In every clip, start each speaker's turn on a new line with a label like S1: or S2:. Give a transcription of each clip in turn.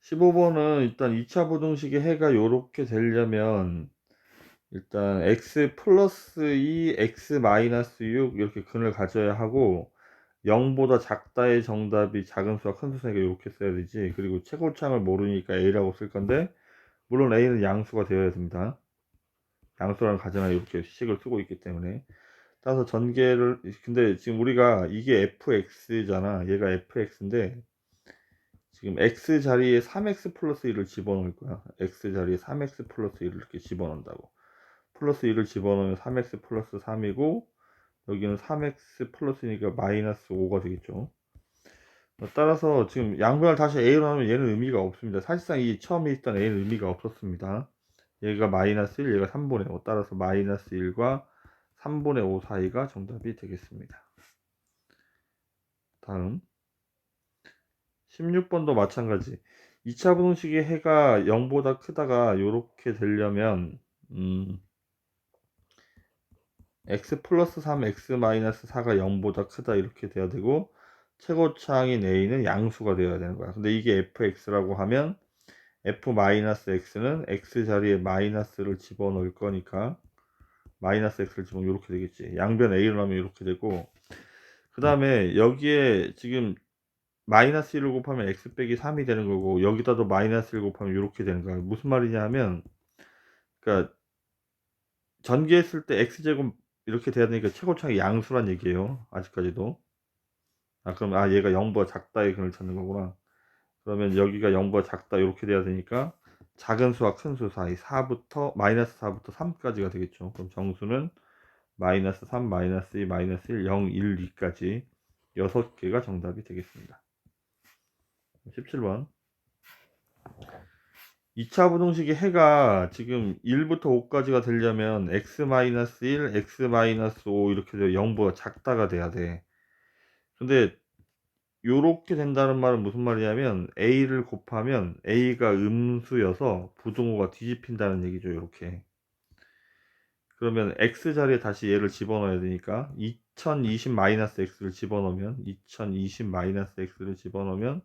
S1: 15번은 일단 2차 부등식의 해가 요렇게 되려면 일단 x 플러스 2 x 마이너스 6 이렇게 근을 가져야 하고 0보다 작다의 정답이 작은 수와 큰 수니까 이렇게 써야 되지. 그리고 최고창을 모르니까 a라고 쓸 건데, 물론 a는 양수가 되어야 됩니다. 양수라는 가정하에 이렇게 식을 쓰고 있기 때문에. 따라서 전개를, 근데 지금 우리가 이게 fx잖아. 얘가 fx인데 지금 x 자리에 3x 플러스 1을 집어넣을 거야. x 자리에 3x 플러스 1을 이렇게 집어넣는다고. 플러스 1을 집어넣으면 3x 플러스 3이고, 여기는 3x 플러스니까 마이너스 5가 되겠죠. 따라서 지금 양변을 다시 a로 하면 얘는 의미가 없습니다. 사실상 이 처음에 있던 a는 의미가 없었습니다. 얘가 마이너스 1, 얘가 3분의 5. 따라서 마이너스 1과 3분의 5 사이가 정답이 되겠습니다. 다음 16번도 마찬가지. 2차 분식의 해가 0보다 크다가 요렇게 되려면 x 플러스 3 x 마이너스 4가 0보다 크다 이렇게 돼야 되고, 최고차항인 a는 양수가 되어야 되는 거야. 근데 이게 fx라고 하면 f 마이너스 x는 x 자리에 마이너스를 집어넣을 거니까 마이너스 x를 집어넣으면 이렇게 되겠지. 양변 a를 하면 이렇게 되고, 그 다음에 여기에 지금 마이너스 1을 곱하면 x 빼기 3이 되는 거고, 여기다도 마이너스 1 곱하면 이렇게 되는 거야. 무슨 말이냐 하면, 그러니까 전개했을 때 x제곱 이렇게 돼야 되니까 최고차항이 양수란 얘기예요. 아직까지도. 그럼 얘가 0보다 작다의 근을 찾는 거구나. 그러면 여기가 0보다 작다 이렇게 돼야 되니까 작은 수와 큰 수 사이 4부터 마이너스 4부터 3까지가 되겠죠. 그럼 정수는 마이너스 3, 마이너스 2, 마이너스 1, 0, 1, 2까지 6개가 정답이 되겠습니다. 17번 2차 부등식의 해가 지금 1부터 5까지가 되려면 x-1, x-5 이렇게 돼서 0보다 작다가 돼야 돼. 근데 요렇게 된다는 말은 무슨 말이냐면 a를 곱하면 a가 음수여서 부등호가 뒤집힌다는 얘기죠. 요렇게. 그러면 x 자리에 다시 얘를 집어넣어야 되니까 2020-x를 집어넣으면 2020-x를 집어넣으면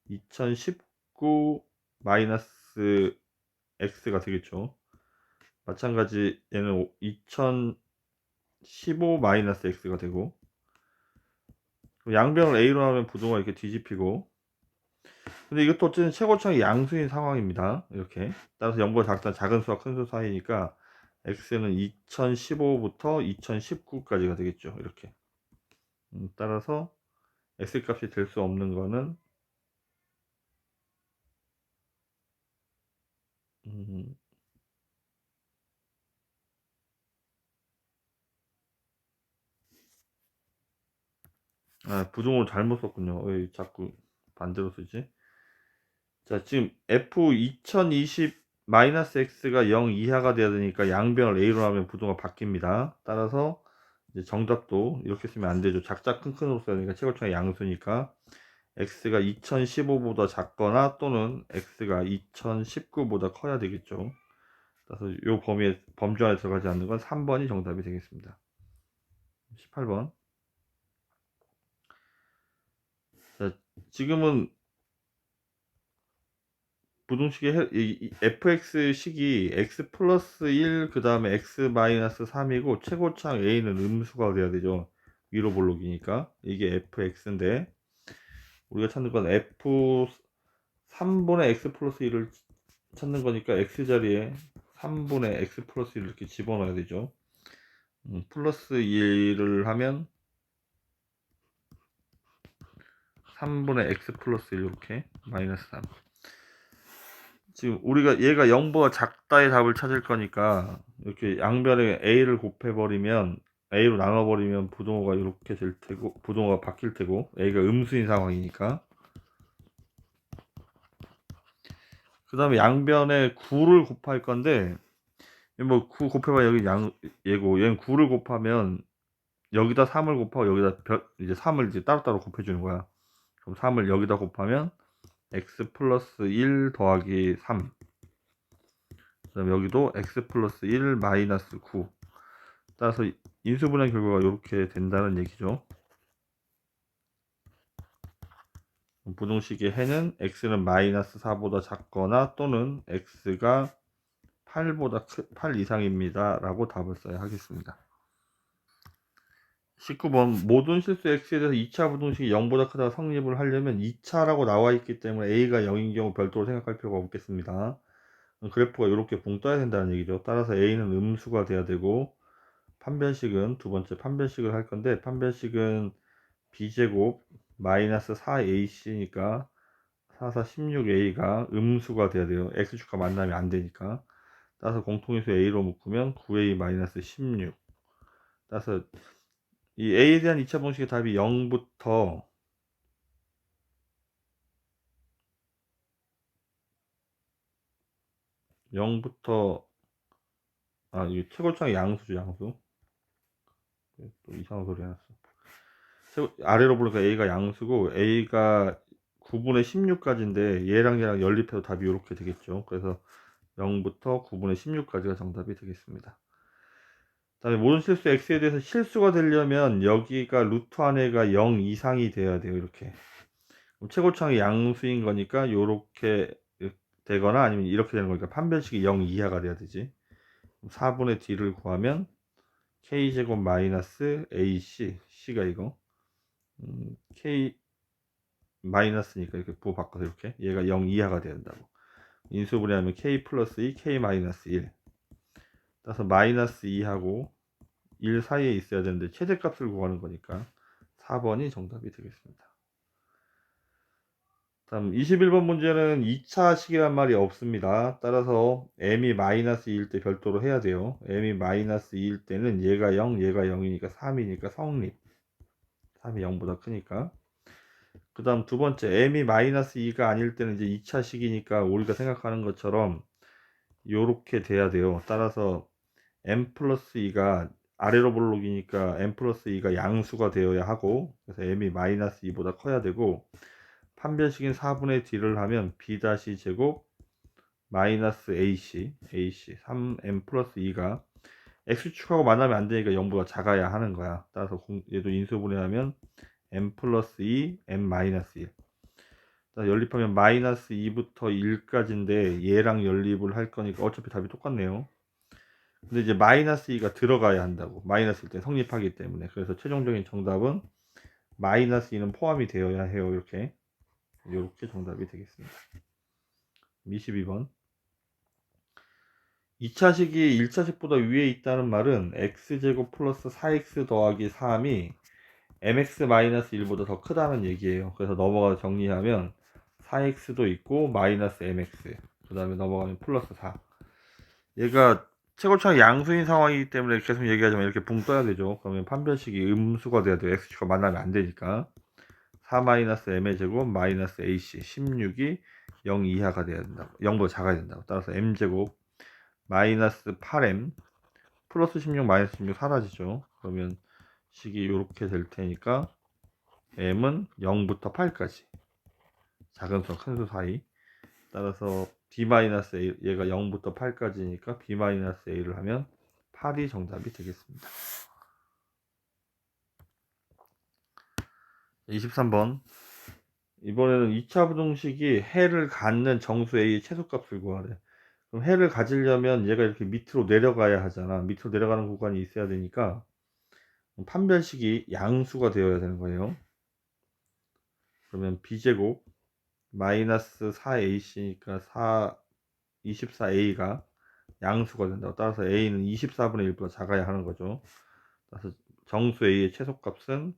S1: 2019-x가 되겠죠. 마찬가지 얘는 2015-x가 되고, 양변을 a로 하면 부등호가 이렇게 뒤집히고, 근데 이것도 어쨌든 최고차항이 양수인 상황입니다. 이렇게. 따라서 0보다 작다 작은 수와 큰 수 사이니까 x는 2015부터 2019까지가 되겠죠. 이렇게. 따라서 x 값이 될 수 없는 거는 음, 부등호를 잘못 썼군요. 왜 자꾸 반대로 쓰지? 자, 지금 f 2020 x가 0 이하가 돼야 되니까 양변을 a로 하면 부등호가 바뀝니다. 따라서 이제 정답도 이렇게 쓰면 안 되죠. 작작 큰큰으로 써야 되니까 최고차가 양수니까 x가 2015보다 작거나 또는 x가 2019보다 커야 되겠죠. 그래서 이 범주 안에 들어가지 않는 건 3번이 정답이 되겠습니다. 18번. 자, 지금은 부등식의 fx식이 x 플러스 1 그 다음에 x 마이너스 3이고 최고차항 a는 음수가 돼야 되죠. 위로 볼록이니까 이게 fx인데 우리가 찾는 건 f 3분의 x 플러스 1을 찾는 거니까 x 자리에 3분의 x 플러스 1을 이렇게 집어넣어야 되죠. 플러스 1을 하면 3분의 x 플러스 1 이렇게 마이너스 3. 지금 우리가 얘가 0보다 작다의 답을 찾을 거니까 이렇게 양변에 a를 곱해버리면 a로 나눠버리면 부등호가 이렇게 될 테고 부등호가 바뀔 테고 a가 음수인 상황이니까 그 다음에 양변에 9를 곱할 건데 뭐 9 곱해봐 여기 얘고 얘는 9를 곱하면 여기다 3을 곱하고 여기다 이제 3을 이제 따로따로 곱해주는 거야. 그럼 3을 여기다 곱하면 x 플러스 1 더하기 3 그다음 여기도 x 플러스 1 마이너스 9 따라서 인수분해 결과가 이렇게 된다는 얘기죠. 부등식의 해는 x는 마이너스 4보다 작거나 또는 x가 8 이상입니다 라고 답을 써야 하겠습니다. 19번 모든 실수 x에 대해서 2차 부등식이 0보다 크다고 성립을 하려면 2차라고 나와 있기 때문에 a가 0인 경우 별도로 생각할 필요가 없겠습니다. 그래프가 이렇게 붕 떠야 된다는 얘기죠. 따라서 a는 음수가 돼야 되고, 판별식은 두 번째 판별식을 할 건데, 판별식은 b제곱 마이너스 4ac니까 4, 4, 16a가 음수가 돼야 돼요. x축과 만나면 안 되니까. 따라서 공통인수 a로 묶으면 9a 마이너스 16. 따라서 이 a에 대한 2차 공식의 답이 0부터 이 최고창 양수죠, 양수. 또 이상한 소리 해놨어. 아래로 보니까 a가 양수고 a가 9분의 16까지인데 얘랑 연립해도 답이 이렇게 되겠죠. 그래서 0부터 9분의 16까지가 정답이 되겠습니다. 다음에 모든 실수 x에 대해서 실수가 되려면 여기가 루트 안에가 0 이상이 돼야 돼요. 이렇게. 그럼 최고창이 양수인 거니까 요렇게 되거나 아니면 이렇게 되는 거니까 판별식이 0 이하가 돼야 되지. 4분의 d를 구하면 k제곱 마이너스 ac, c가 이거 k 마이너스니까 이렇게 부호 바꿔서 이렇게 얘가 0 이하가 돼야 된다고. 인수분해하면 k 플러스 2, k 마이너스 1. 따라서 마이너스 2하고 1 사이에 있어야 되는데 최대값을 구하는 거니까 4번이 정답이 되겠습니다. 다음 21번 문제는 2차식이란 말이 없습니다. 따라서 m이 마이너스 2일 때 별도로 해야 돼요. m이 마이너스 2일 때는 얘가 0, 얘가 0이니까 3이니까 성립. 3이 0보다 크니까. 그 다음 두 번째 m이 마이너스 2가 아닐 때는 이제 2차식이니까 우리가 생각하는 것처럼 요렇게 돼야 돼요. 따라서 m 플러스 2가 아래로 볼록이니까 m 플러스 2가 양수가 되어야 하고, 그래서 m이 마이너스 2보다 커야 되고, 판별식인 4분의 d를 하면 b 다시 제곱 마이너스 ac 3m 플러스 2가 x축하고 만나면 안 되니까 0보다 작아야 하는 거야. 따라서 얘도 인수분해하면 m 플러스 2 m 마이너스 1. 연립하면 마이너스 2부터 1까지인데 얘랑 연립을 할 거니까 어차피 답이 똑같네요. 근데 이제 마이너스 2가 들어가야 한다고. 마이너스 1 때 성립하기 때문에. 그래서 최종적인 정답은 마이너스 2는 포함이 되어야 해요. 이렇게 정답이 되겠습니다. 22번 2차식이 1차식보다 위에 있다는 말은 x제곱 플러스 4x 더하기 3이 mx-1보다 더 크다는 얘기예요. 그래서 넘어가서 정리하면 4x도 있고 마이너스 mx, 그 다음에 넘어가면 플러스 4. 얘가 최고차가 양수인 상황이기 때문에 계속 얘기하자면 이렇게 붕 떠야 되죠. 그러면 판별식이 음수가 돼야 돼요. x축과 만나면 안 되니까. 4 마이너스 m의 제곱 마이너스 ac 16이 0 이하가 돼야 된다고. 0보다 작아야 된다고. 따라서 m제곱 마이너스 8m 플러스 16 마이너스 16 사라지죠. 그러면 식이 이렇게 될 테니까 m은 0부터 8까지 작은 수와 큰 수 사이. 따라서 b-a 얘가 0부터 8까지니까 b-a를 하면 8이 정답이 되겠습니다. 23번 이번에는 2차 부등식이 해를 갖는 정수 a의 최소값을 구하래. 그럼 해를 가지려면 얘가 이렇게 밑으로 내려가야 하잖아. 밑으로 내려가는 구간이 있어야 되니까 판별식이 양수가 되어야 되는 거예요. 그러면 b제곱 마이너스 4ac니까 24a가 양수가 된다고. 따라서 a는 24분의 1보다 작아야 하는 거죠. 따라서 정수 a의 최소값은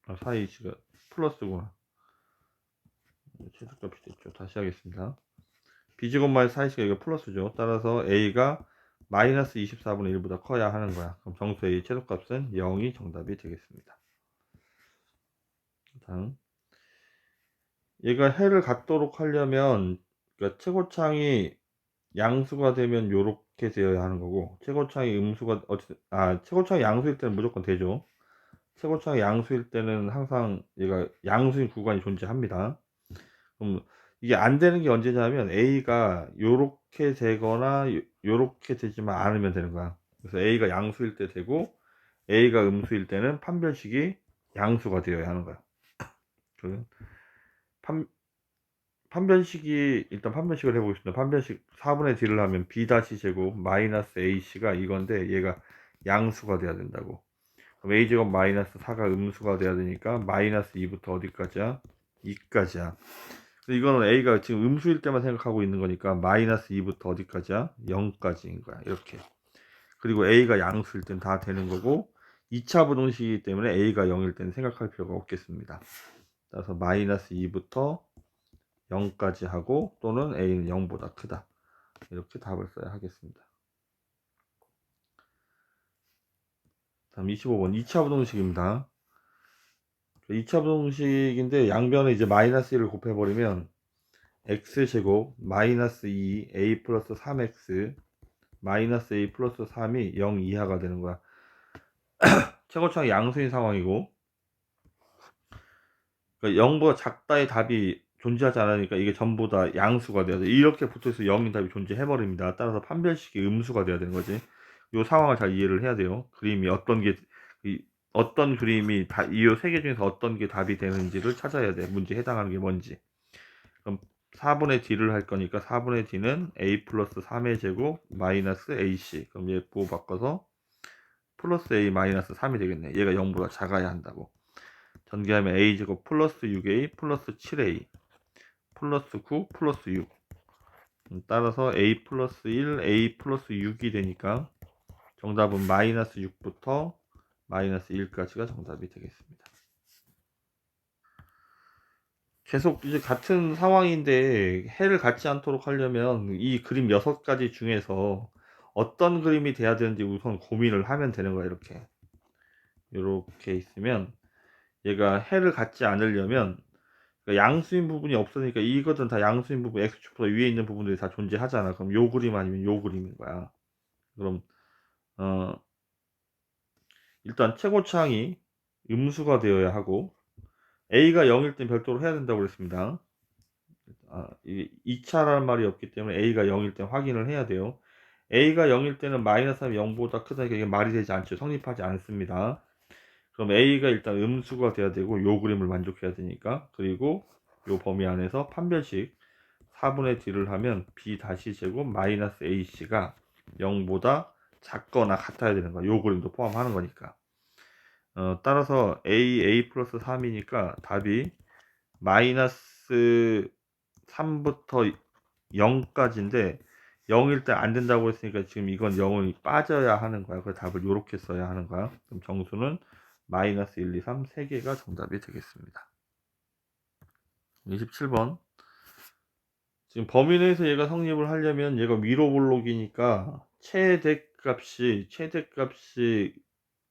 S1: 4ac가 플러스구나. 최소값이 됐죠. 다시 하겠습니다. b제곱 마이너스 4ac가 이거 플러스죠. 따라서 a가 마이너스 24분의 1보다 커야 하는 거야. 그럼 정수 a의 최소값은 0이 정답이 되겠습니다. 다음 얘가 해를 갖도록 하려면 그러니까 최고창이 양수가 되면 요렇게 되어야 하는 거고, 최고창이 최고창이 양수일 때는 무조건 되죠. 최고창이 양수일 때는 항상 얘가 양수인 구간이 존재합니다. 그럼 이게 안 되는 게 언제냐면 a가 요렇게 되거나 요렇게 되지만 않으면 되는 거야. 그래서 a가 양수일 때 되고 a가 음수일 때는 판별식이 양수가 되어야 하는 거야. 그러면 판별식이 일단 판별식을 해보겠습니다. 판별식 4분의 d를 하면 b 다시 제곱 마이너스 ac가 이건데 얘가 양수가 돼야 된다고. 그럼 a제곱 마이너스 4가 음수가 돼야 되니까 마이너스 2부터 어디까지야? 2까지야. 이거는 a가 지금 음수일 때만 생각하고 있는 거니까 마이너스 2부터 어디까지야? 0까지인 거야. 이렇게. 그리고 a가 양수일 땐 다 되는 거고 2차 부동식이기 때문에 a가 0일 때는 생각할 필요가 없겠습니다. 따라서 마이너스 2부터 0까지 하고 또는 a는 0보다 크다. 이렇게 답을 써야 하겠습니다. 다음 25번 2차 부동식입니다. 2차 부동식인데 양변에 이제 마이너스 1을 곱해버리면 x제곱 마이너스 2 a 플러스 3x 마이너스 a 플러스 3이 0 이하가 되는 거야. 최고차항이 양수인 상황이고 그러니까 0보다 작다의 답이 존재하지 않으니까 이게 전부 다 양수가 돼야 돼. 이렇게 붙어있어 0인 답이 존재해버립니다. 따라서 판별식이 음수가 돼야 되는 거지. 이 상황을 잘 이해를 해야 돼요. 그림이 어떤 그림이 이 세 개 중에서 어떤 게 답이 되는지를 찾아야 돼. 문제에 해당하는 게 뭔지. 그럼 4분의 d를 할 거니까 4분의 d는 a 플러스 3의 제곱 마이너스 ac. 그럼 얘 부호 바꿔서 플러스 a 마이너스 3이 되겠네. 얘가 0보다 작아야 한다고. 전개하면 a제곱 플러스 6a 플러스 7a 플러스 9 플러스 6. 따라서 a 플러스 1 a 플러스 6이 되니까 정답은 마이너스 6부터 마이너스 1까지가 정답이 되겠습니다. 계속 이제 같은 상황인데 해를 갖지 않도록 하려면 이 그림 6가지 중에서 어떤 그림이 돼야 되는지 우선 고민을 하면 되는 거야. 이렇게 있으면 얘가 해를 갖지 않으려면 그러니까 양수인 부분이 없으니까 이것은 다 양수인 부분 x축보다 위에 있는 부분들이 다 존재하잖아. 그럼 요 그림 아니면 요 그림인 거야. 그럼 일단 최고차항이 음수가 되어야 하고 a가 0일 땐 별도로 해야 된다고 그랬습니다. 2차라는 말이 없기 때문에 a가 0일 땐 확인을 해야 돼요. a가 0일 때는 마이너스 3이 0보다 크다니까 이게 말이 되지 않죠. 성립하지 않습니다. 그럼 a가 일단 음수가 돼야 되고 요 그림을 만족해야 되니까 그리고 요 범위 안에서 판별식 4분의 d를 하면 b 다시 제곱 마이너스 ac가 0보다 작거나 같아야 되는 거야. 요 그림도 포함하는 거니까. 따라서 a 플러스 3이니까 답이 마이너스 3부터 0까지인데 0일 때 안 된다고 했으니까 지금 이건 0이 빠져야 하는 거야. 그래서 답을 이렇게 써야 하는 거야. 그럼 정수는 마이너스 1, 2, 3 3개가 정답이 되겠습니다. 27번 지금 범위 내에서 얘가 성립을 하려면 얘가 위로 볼록이니까 최대값이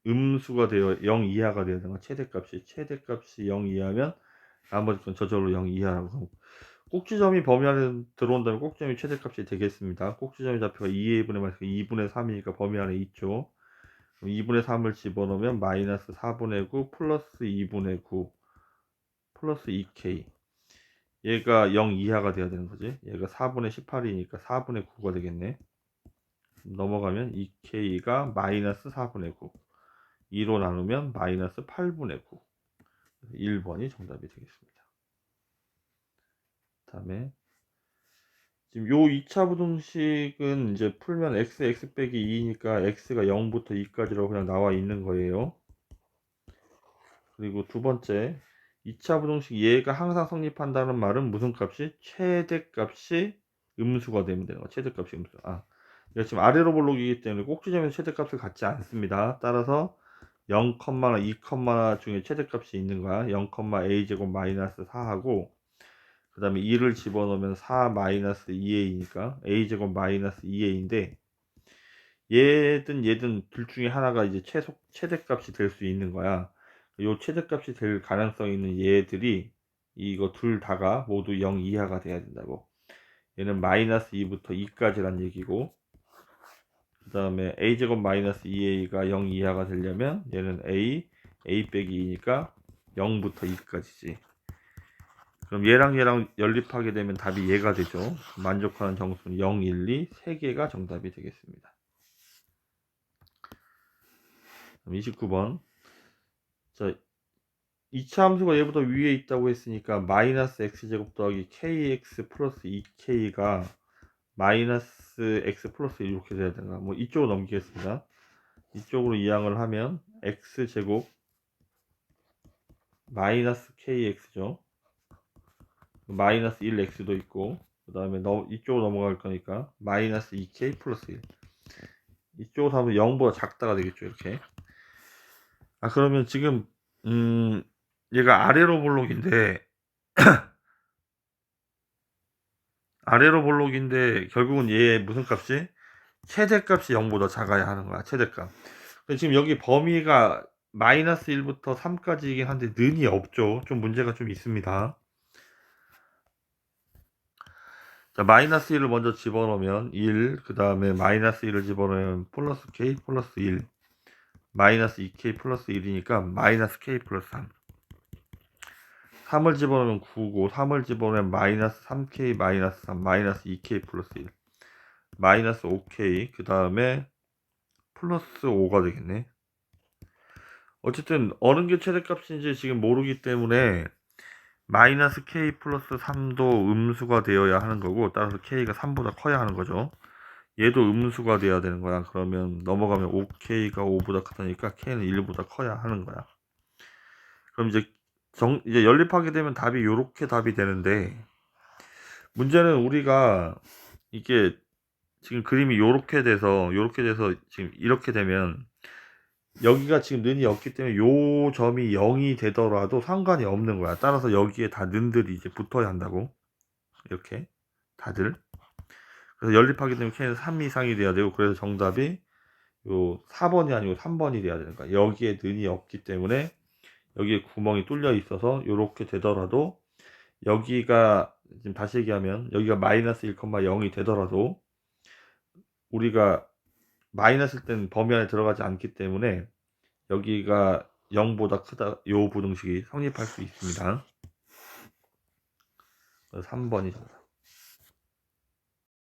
S1: 음수가 되어 0 이하가 되어야 되는 거야. 최대값이 0 이하면 나머지 건 저절로 0 이하라고. 꼭지점이 범위 안에 들어온다면 꼭지점이 최대값이 되겠습니다. 꼭지점의 좌표가 2a분의 마이너스 2분의 3이니까 범위 안에 있죠. 2분의 3을 집어넣으면 마이너스 4분의 9 플러스 2분의 9 플러스 2k. 얘가 0 이하가 돼야 되는 거지. 얘가 4분의 18이니까 4분의 9가 되겠네. 넘어가면 2k가 마이너스 4분의 9. 2로 나누면 마이너스 8분의 9. 1번이 정답이 되겠습니다. 다음에 지금 요 2차 부등식은 이제 풀면 x 빼기 2니까 x가 0부터 2까지라고 그냥 나와 있는 거예요. 그리고 두 번째 2차 부등식 얘가 항상 성립한다는 말은 무슨 값이? 최대값이 음수가 되면 되는 거야. 최대값이 음수. 얘가 지금 아래로 볼록이기 때문에 꼭지점에서 최대값을 갖지 않습니다. 따라서 0, 2, 중에 최대값이 있는 거야. 0, a제곱 마이너스 4하고 그 다음에 2를 집어넣으면 4 마이너스 2a니까 a제곱 마이너스 2a인데 얘든 둘 중에 하나가 이제 최대값이 될 수 있는 거야. 요 최대값이 될 가능성이 있는 얘들이 이거 둘 다가 모두 0 이하가 돼야 된다고. 얘는 마이너스 2부터 2까지란 얘기고 그 다음에 a제곱 마이너스 2a가 0 이하가 되려면 얘는 a 빼기 2니까 0부터 2까지지. 그럼 얘랑 연립하게 되면 답이 얘가 되죠. 만족하는 정수는 0, 1, 2 3개가 정답이 되겠습니다. 29번. 자, 2차 함수가 얘보다 위에 있다고 했으니까 마이너스 x제곱 더하기 kx 플러스 2k가 마이너스 x 플러스 1 이렇게 돼야 되나. 뭐 이쪽으로 넘기겠습니다. 이쪽으로 이항을 하면 x제곱 마이너스 kx죠. 마이너스 1x도 있고, 그 다음에 이쪽으로 넘어갈 거니까 마이너스 2k 플러스 1. 이쪽으로 하면 0보다 작다가 되겠죠. 이렇게. 그러면 지금 얘가 아래로 볼록인데 아래로 볼록인데 결국은 얘 무슨 값이? 최대값이 0보다 작아야 하는 거야. 최대값. 지금 여기 범위가 마이너스 1부터 3까지이긴 한데 는이 없죠. 좀 문제가 좀 있습니다. 자, 마이너스 1을 먼저 집어넣으면 1, 그 다음에 마이너스 1을 집어넣으면 플러스 k 플러스 1, 마이너스 2k 플러스 1이니까 마이너스 k 플러스 3. 3을 집어넣으면 9고 3을 집어넣으면 마이너스 3k 마이너스 3 마이너스 2k 플러스 1 마이너스 5k 그 다음에 플러스 5가 되겠네. 어쨌든 어느 게 최대값인지 지금 모르기 때문에 마이너스 k 플러스 3도 음수가 되어야 하는 거고, 따라서 k가 3보다 커야 하는 거죠. 얘도 음수가 돼야 되는 거야. 그러면 넘어가면 5k가 5보다 크다니까 k는 1보다 커야 하는 거야. 그럼 이제 연립하게 되면 답이 요렇게 답이 되는데, 문제는 우리가 이게 지금 그림이 요렇게 돼서 지금 이렇게 되면 여기가 지금 는이 없기 때문에 요 점이 0이 되더라도 상관이 없는 거야. 따라서 여기에 다 는들이 이제 붙어야 한다고. 이렇게 다들. 그래서 연립하게 되면 k는 3 이상이 돼야 되고, 그래서 정답이 요 4번이 아니고 3번이 돼야 되는 거야. 여기에 는이 없기 때문에 여기에 구멍이 뚫려 있어서 요렇게 되더라도, 여기가 지금 다시 얘기하면 여기가 마이너스 1,0이 되더라도 우리가 마이너스일 때는 범위 안에 들어가지 않기 때문에 여기가 0보다 크다, 요 부등식이 성립할 수 있습니다. 3번이 정답.